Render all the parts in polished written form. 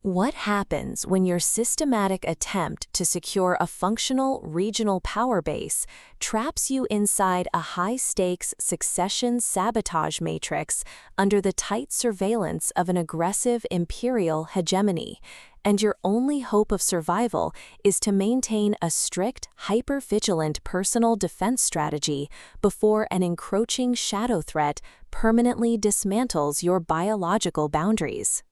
What happens when your systematic attempt to secure a functional regional power base traps you inside a high-stakes succession sabotage matrix under the tight surveillance of an aggressive imperial hegemony, and your only hope of survival is to maintain a strict, hyper-vigilant personal defense strategy before an encroaching shadow threat permanently dismantles your biological boundaries?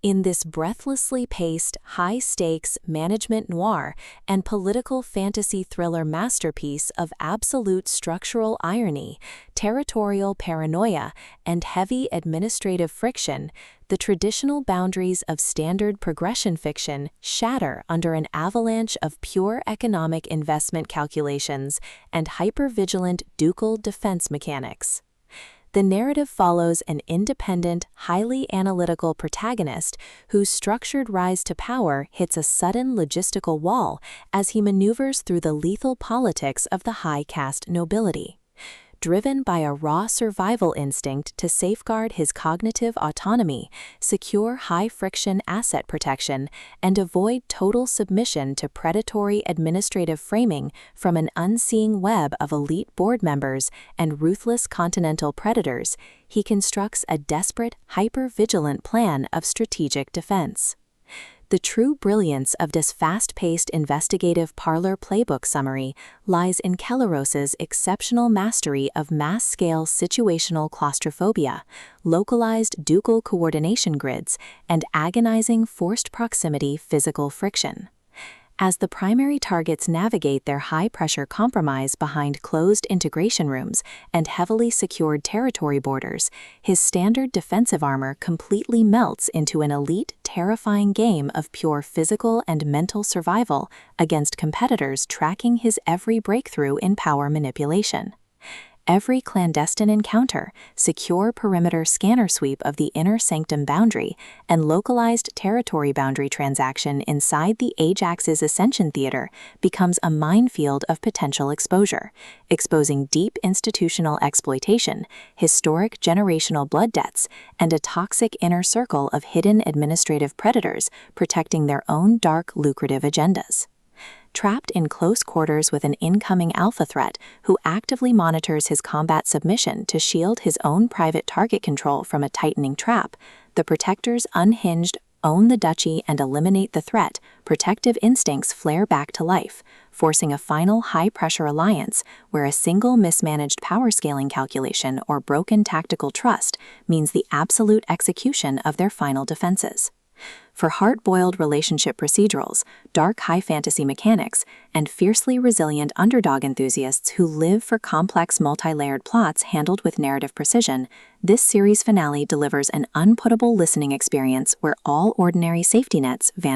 In this breathlessly paced, high-stakes management noir and political fantasy thriller masterpiece of absolute structural irony, territorial paranoia, and heavy administrative friction, the traditional boundaries of standard progression fiction shatter under an avalanche of pure economic investment calculations and hyper-vigilant ducal defense mechanics. The narrative follows an independent, highly analytical protagonist whose structured rise to power hits a sudden logistical wall as he maneuvers through the lethal politics of the high caste nobility. Driven by a raw survival instinct to safeguard his cognitive autonomy, secure high-friction asset protection, and avoid total submission to predatory administrative framing from an unseeing web of elite board members and ruthless continental predators, he constructs a desperate, hyper-vigilant plan of strategic defense. The true brilliance of this fast-paced investigative parlor playbook summary lies in Keleros's exceptional mastery of mass-scale situational claustrophobia, localized ducal coordination grids, and agonizing forced proximity physical friction. As the primary targets navigate their high-pressure compromise behind closed integration rooms and heavily secured territory borders, his standard defensive armor completely melts into an elite, terrifying game of pure physical and mental survival against competitors tracking his every breakthrough in power manipulation. Every clandestine encounter, secure perimeter scanner sweep of the inner sanctum boundary, and localized territory boundary transaction inside the Ajax's Ascension theater becomes a minefield of potential exposure, exposing deep institutional exploitation, historic generational blood debts, and a toxic inner circle of hidden administrative predators protecting their own dark, lucrative agendas. Trapped in close quarters with an incoming alpha threat who actively monitors his combat submission to shield his own private target control from a tightening trap, the Protector's unhinged own the Duchy and eliminate the threat, protective instincts flare back to life, forcing a final high-pressure alliance where a single mismanaged power scaling calculation or broken tactical trust means the absolute execution of their final defenses. For hard-boiled relationship procedurals, dark high fantasy mechanics, and fiercely resilient underdog enthusiasts who live for complex multi-layered plots handled with narrative precision, this series finale delivers an unputtable listening experience where all ordinary safety nets vanish.